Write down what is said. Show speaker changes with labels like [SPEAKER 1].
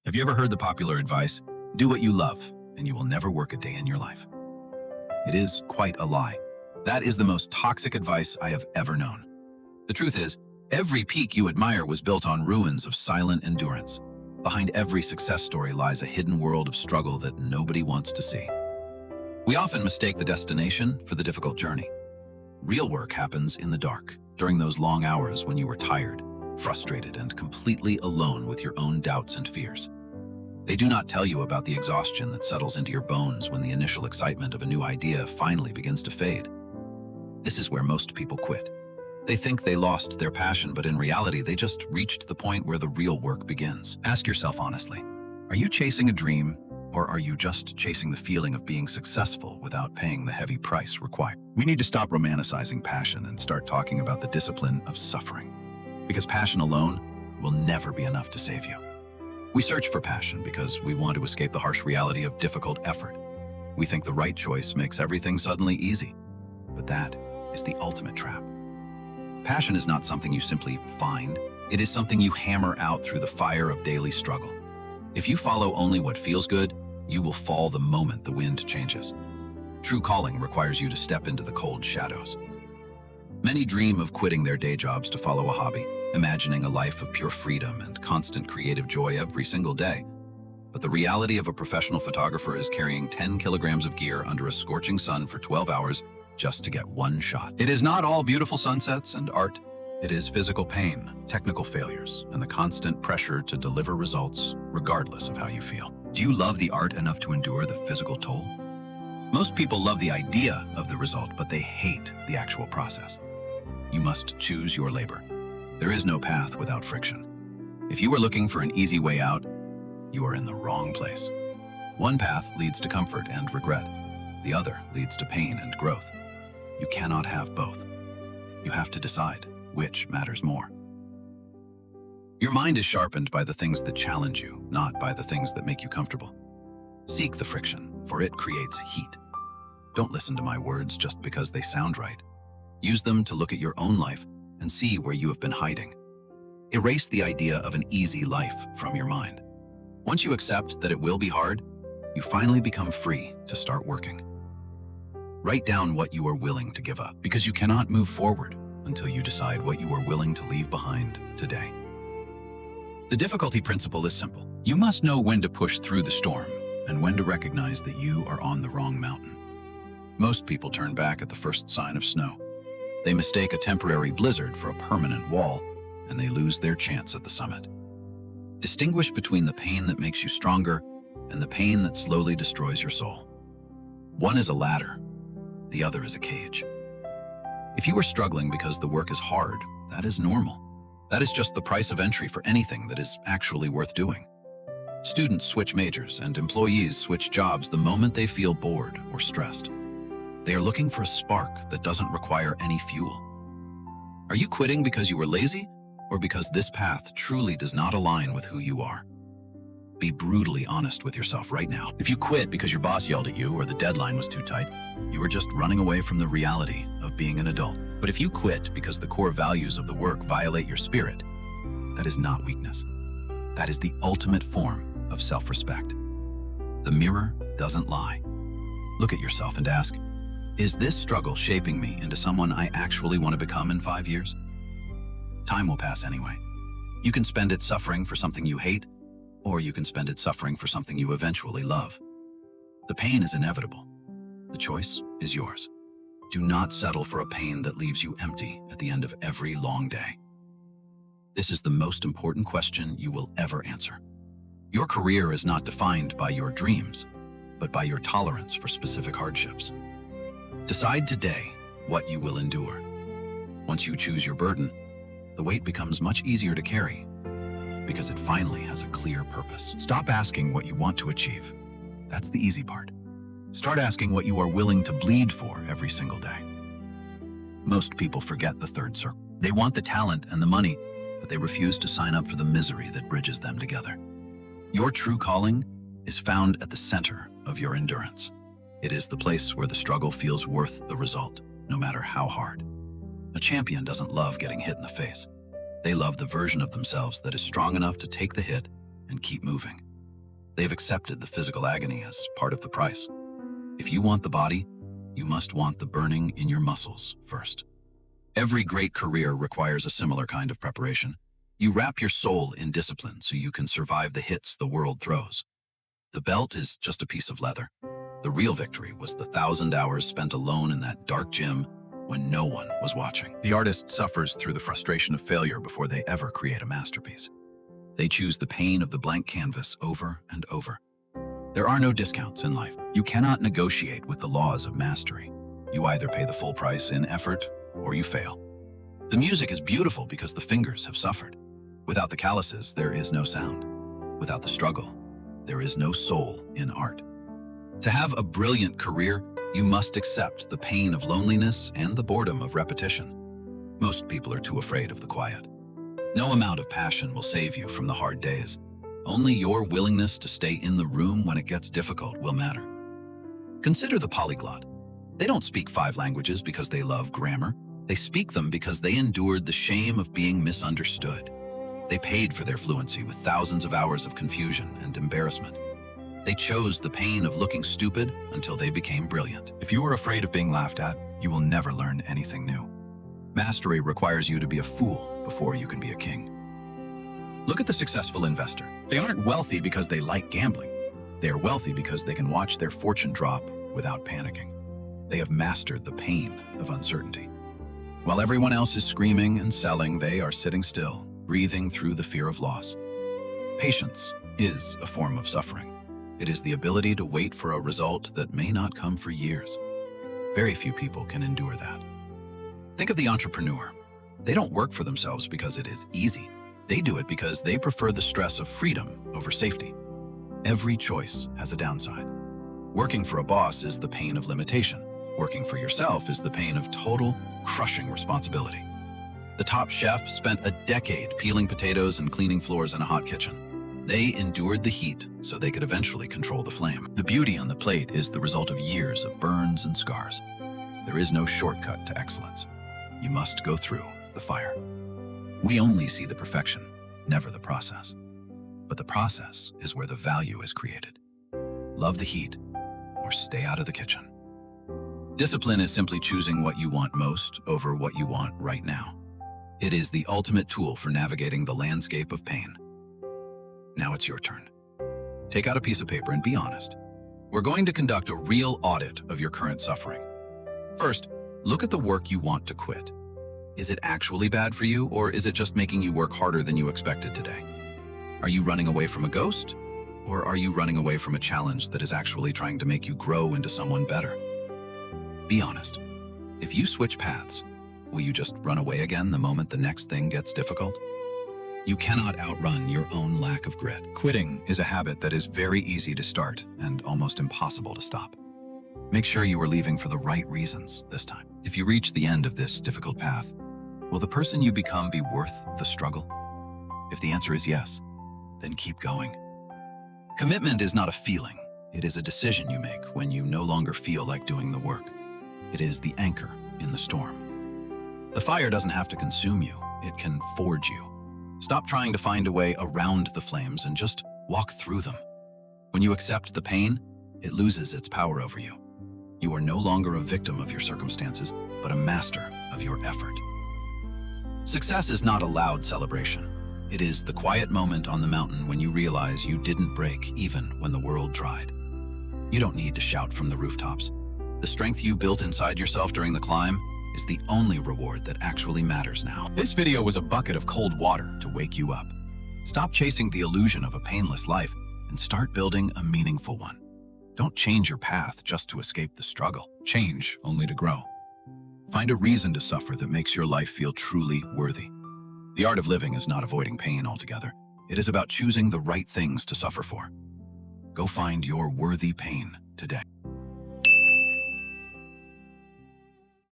[SPEAKER 1] Have you ever heard the popular advice, do what you love, and you will never work a day in your life? It is quite a lie. That is the most toxic advice I have ever known. The truth is, every peak you admire was built on ruins of silent endurance. Behind every success story lies a hidden world of struggle that nobody wants to see. We often mistake the destination for the difficult journey. Real work happens in the dark, during those long hours when you are tired, frustrated, and completely alone with your own doubts and fears. They do not tell you about the exhaustion that settles into your bones when the initial excitement of a new idea finally begins to fade. This is where most people quit. They think they lost their passion, but in reality, they just reached the point where the real work begins. Ask yourself honestly, are you chasing a dream, or are you just chasing the feeling of being successful without paying the heavy price required? We need to stop romanticizing passion and start talking about the discipline of suffering. Because passion alone will never be enough to save you. We search for passion because we want to escape the harsh reality of difficult effort. We think the right choice makes everything suddenly easy. But that is the ultimate trap. Passion is not something you simply find. It is something you hammer out through the fire of daily struggle. If you follow only what feels good, you will fall the moment the wind changes. True calling requires you to step into the cold shadows. Many dream of quitting their day jobs to follow a hobby, imagining a life of pure freedom and constant creative joy every single day. But the reality of a professional photographer is carrying 10 kilograms of gear under a scorching sun for 12 hours just to get one shot. It is not all beautiful sunsets and art. It is physical pain, technical failures, and the constant pressure to deliver results regardless of how you feel. Do you love the art enough to endure the physical toll? Most people love the idea of the result, but they hate the actual process. You must choose your labor. There is no path without friction. If you are looking for an easy way out, you are in the wrong place. One path leads to comfort and regret. The other leads to pain and growth. You cannot have both. You have to decide which matters more. Your mind is sharpened by the things that challenge you, not by the things that make you comfortable. Seek the friction, for it creates heat. Don't listen to my words just because they sound right. Use them to look at your own life and see where you have been hiding. Erase the idea of an easy life from your mind. Once you accept that it will be hard, you finally become free to start working. Write down what you are willing to give up, because you cannot move forward until you decide what you are willing to leave behind today. The difficulty principle is simple. You must know when to push through the storm and when to recognize that you are on the wrong mountain. Most people turn back at the first sign of snow. They mistake a temporary blizzard for a permanent wall, and they lose their chance at the summit. Distinguish between the pain that makes you stronger and the pain that slowly destroys your soul. One is a ladder, the other is a cage. If you are struggling because the work is hard, that is normal. That is just the price of entry for anything that is actually worth doing. Students switch majors and employees switch jobs the moment they feel bored or stressed. They are looking for a spark that doesn't require any fuel. Are you quitting because you were lazy, or because this path truly does not align with who you are? Be brutally honest with yourself right now. If you quit because your boss yelled at you or the deadline was too tight, you are just running away from the reality of being an adult. But if you quit because the core values of the work violate your spirit, that is not weakness. That is the ultimate form of self-respect. The mirror doesn't lie. Look at yourself and ask, is this struggle shaping me into someone I actually want to become in 5 years? Time will pass anyway. You can spend it suffering for something you hate, or you can spend it suffering for something you eventually love. The pain is inevitable. The choice is yours. Do not settle for a pain that leaves you empty at the end of every long day. This is the most important question you will ever answer. Your career is not defined by your dreams, but by your tolerance for specific hardships. Decide today what you will endure. Once you choose your burden, the weight becomes much easier to carry because it finally has a clear purpose. Stop asking what you want to achieve. That's the easy part. Start asking what you are willing to bleed for every single day. Most people forget the third circle. They want the talent and the money, but they refuse to sign up for the misery that bridges them together. Your true calling is found at the center of your endurance. It is the place where the struggle feels worth the result, no matter how hard. A champion doesn't love getting hit in the face. They love the version of themselves that is strong enough to take the hit and keep moving. They've accepted the physical agony as part of the price. If you want the body, you must want the burning in your muscles first. Every great career requires a similar kind of preparation. You wrap your soul in discipline so you can survive the hits the world throws. The belt is just a piece of leather. The real victory was the 1,000 hours spent alone in that dark gym when no one was watching. The artist suffers through the frustration of failure before they ever create a masterpiece. They choose the pain of the blank canvas over and over. There are no discounts in life. You cannot negotiate with the laws of mastery. You either pay the full price in effort or you fail. The music is beautiful because the fingers have suffered. Without the calluses, there is no sound. Without the struggle, there is no soul in art. To have a brilliant career, you must accept the pain of loneliness and the boredom of repetition. Most people are too afraid of the quiet. No amount of passion will save you from the hard days. Only your willingness to stay in the room when it gets difficult will matter. Consider the polyglot. They don't speak 5 languages because they love grammar. They speak them because they endured the shame of being misunderstood. They paid for their fluency with thousands of hours of confusion and embarrassment. They chose the pain of looking stupid until they became brilliant. If you are afraid of being laughed at, you will never learn anything new. Mastery requires you to be a fool before you can be a king. Look at the successful investor. They aren't wealthy because they like gambling. They are wealthy because they can watch their fortune drop without panicking. They have mastered the pain of uncertainty. While everyone else is screaming and selling, they are sitting still, breathing through the fear of loss. Patience is a form of suffering. It is the ability to wait for a result that may not come for years. Very few people can endure that. Think of the entrepreneur. They don't work for themselves because it is easy. They do it because they prefer the stress of freedom over safety. Every choice has a downside. Working for a boss is the pain of limitation. Working for yourself is the pain of total, crushing responsibility. The top chef spent a decade peeling potatoes and cleaning floors in a hot kitchen. They endured the heat so they could eventually control the flame. The beauty on the plate is the result of years of burns and scars. There is no shortcut to excellence. You must go through the fire. We only see the perfection, never the process. But the process is where the value is created. Love the heat or stay out of the kitchen. Discipline is simply choosing what you want most over what you want right now. It is the ultimate tool for navigating the landscape of pain. Now it's your turn. Take out a piece of paper and be honest. We're going to conduct a real audit of your current suffering. First, look at the work you want to quit. Is it actually bad for you, or is it just making you work harder than you expected today? Are you running away from a ghost, or are you running away from a challenge that is actually trying to make you grow into someone better? Be honest. If you switch paths, will you just run away again the moment the next thing gets difficult? You cannot outrun your own lack of grit. Quitting is a habit that is very easy to start and almost impossible to stop. Make sure you are leaving for the right reasons this time. If you reach the end of this difficult path, will the person you become be worth the struggle? If the answer is yes, then keep going. Commitment is not a feeling. It is a decision you make when you no longer feel like doing the work. It is the anchor in the storm. The fire doesn't have to consume you. It can forge you. Stop trying to find a way around the flames and just walk through them. When you accept the pain, it loses its power over you. You are no longer a victim of your circumstances, but a master of your effort. Success is not a loud celebration. It is the quiet moment on the mountain when you realize you didn't break even when the world tried. You don't need to shout from the rooftops. The strength you built inside yourself during the climb is the only reward that actually matters now. This video was a bucket of cold water to wake you up. Stop chasing the illusion of a painless life and start building a meaningful one. Don't change your path just to escape the struggle. Change only to grow. Find a reason to suffer that makes your life feel truly worthy. The art of living is not avoiding pain altogether. It is about choosing the right things to suffer for. Go find your worthy pain today.